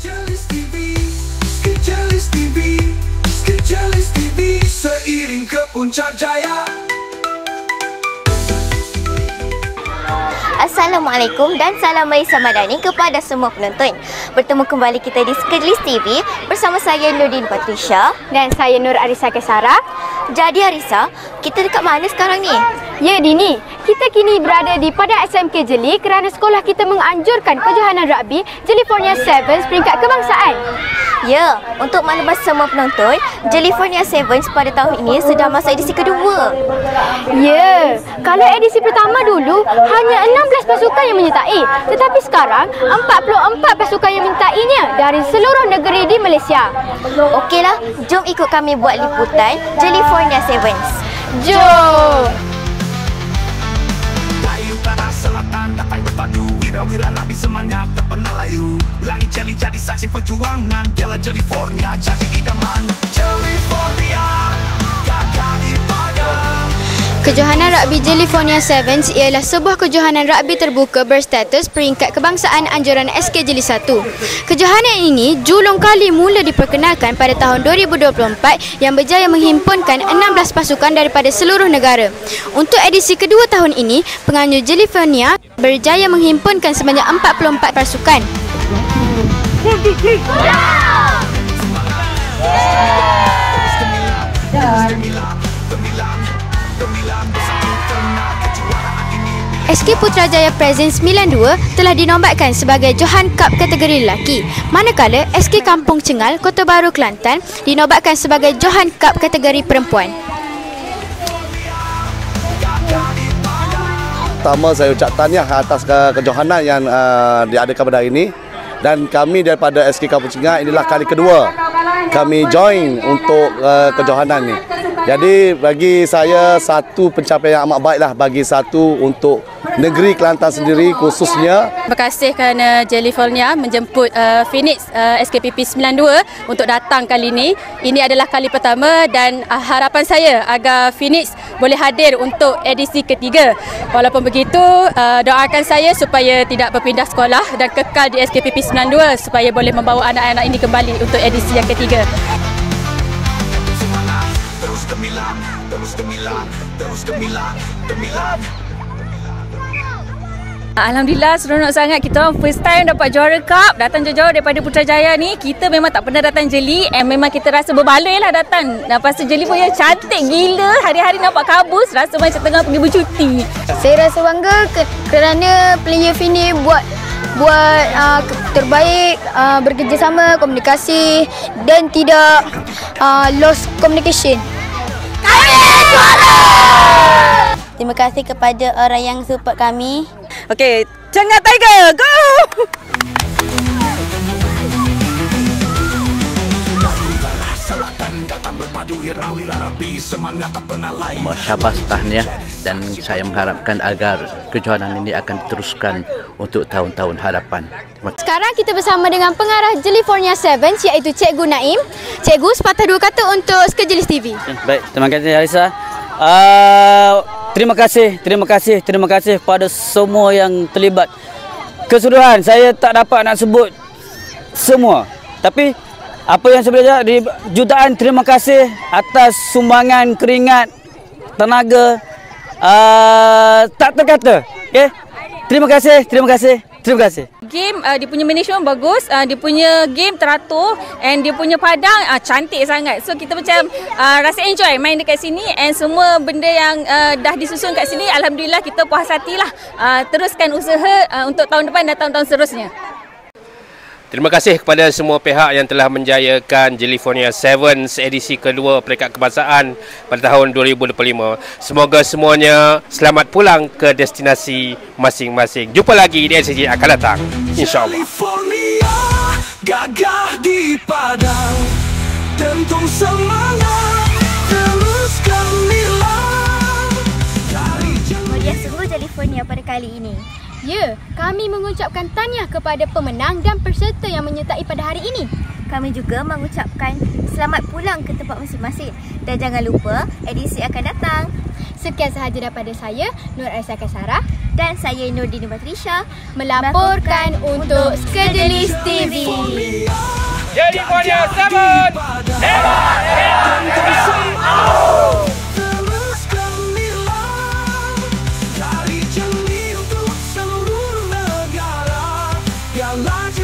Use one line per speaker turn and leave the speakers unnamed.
Skejelis TV, Skejelis TV, Skejelis TV, seiring ke puncak jaya.
Assalamualaikum dan salam baik Samadani kepada semua penonton. Bertemu kembali kita di Skejelis TV bersama saya Nurdin Patricia
dan saya Nur Arisa Kesara.
Jadi Arisa, kita dekat mana sekarang ni?
Ya Dini, kita kini berada di Padang SMK Jeli kerana sekolah kita menganjurkan kejohanan rugby California Sevens peringkat kebangsaan.
Ya, untuk maklumat semua penonton, California Sevens pada tahun ini sudah masuk edisi kedua.
Ya, kalau edisi pertama dulu hanya 16 pasukan yang menyertai, tetapi sekarang 44 pasukan yang menyertainya dari seluruh negeri di Malaysia.
Okeylah, jom ikut kami buat liputan California Sevens.
Jom!
Selatan dapat berpadu, wira-wira nabi semangat tak pernah layu. Langit jeli jadi saksi perjuangan, Piala California jadi idaman. California, gagah di padang.
Kejohanan rugby California Sevens ialah sebuah kejohanan rugby terbuka berstatus peringkat kebangsaan anjuran SK Jeli 1. Kejohanan ini julung kali mula diperkenalkan pada tahun 2024 yang berjaya menghimpunkan 16 pasukan daripada seluruh negara. Untuk edisi kedua tahun ini, penganjur California berjaya menghimpunkan sebanyak 44 pasukan. SK Putrajaya Presence 92 telah dinobatkan sebagai Johan Cup kategori lelaki, manakala SK Kampung Cengal, Kota Baru, Kelantan dinobatkan sebagai Johan Cup kategori perempuan.
Pertama saya ucap tahniah atas kejohanan yang diadakan pada hari ini, dan kami daripada SK Kampung Cengal inilah kali kedua kami join untuk kejohanan ni. Jadi bagi saya satu pencapaian yang amat baiklah bagi satu untuk negeri Kelantan sendiri khususnya.
Terima kasih kerana California menjemput Phoenix SKPP 92 untuk datang kali ini. Ini adalah kali pertama dan harapan saya agar Phoenix boleh hadir untuk edisi ketiga. Walaupun begitu, doakan saya supaya tidak berpindah sekolah dan kekal di SKPP 92 supaya boleh membawa anak-anak ini kembali untuk edisi yang ketiga. Alhamdulillah, seronok sangat. Kita orang first time dapat juara cup, datang jauh-jauh daripada Putrajaya ni. Kita memang tak pernah datang Jeli, memang kita rasa berbaloi lah datang. Lepas tu Jeli punya cantik gila, hari-hari nampak kabus, rasa macam tengah pergi bercuti.
Saya rasa bangga kerana player Fini buat terbaik, bekerjasama, komunikasi dan tidak lost communication.
Terima kasih kepada orang yang support kami.
Okey, Cengal Tiger, go!
Masyabas tahniah dan saya mengharapkan agar kejohanan ini akan diteruskan untuk tahun-tahun hadapan.
Sekarang kita bersama dengan pengarah California Sevens iaitu Cikgu Naim. Cikgu, sepatah dua kata untuk Skejelis TV.
Baik, terima kasih Arisa. Terima kasih pada semua yang terlibat. Keseluruhan saya tak dapat nak sebut semua, tapi apa yang saya belajar, jutaan terima kasih atas sumbangan keringat, tenaga, tak terkata. Okay? Terima kasih.
Game dia punya management bagus, dia punya game teratur, and dia punya padang cantik sangat. So kita macam rasa enjoy main dekat sini, and semua benda yang dah disusun kat sini, alhamdulillah kita puas hatilah. Teruskan usaha untuk tahun depan dan tahun-tahun seterusnya.
Terima kasih kepada semua pihak yang telah menjayakan California Sevens edisi kedua peringkat kebangsaan pada tahun 2025. Semoga semuanya selamat pulang ke destinasi masing-masing. Jumpa lagi di edisi akan datang, insya-Allah.
California, gagah di padang, tentu semangat, teruskan milang.
Meriah sungguh California pada kali ini.
Ya, kami mengucapkan tahniah kepada pemenang dan peserta yang menyertai pada hari ini.
Kami juga mengucapkan selamat pulang ke tempat masing-masing. Dan jangan lupa, edisi akan datang.
Sekian sahaja daripada saya, Nur Aisyah Kasara,
Dan saya Nurdin Batrisha
melaporkan untuk Skejelis TV.
California 7
Teruskan nilam dari jeli untuk seluruh negara. Biarlah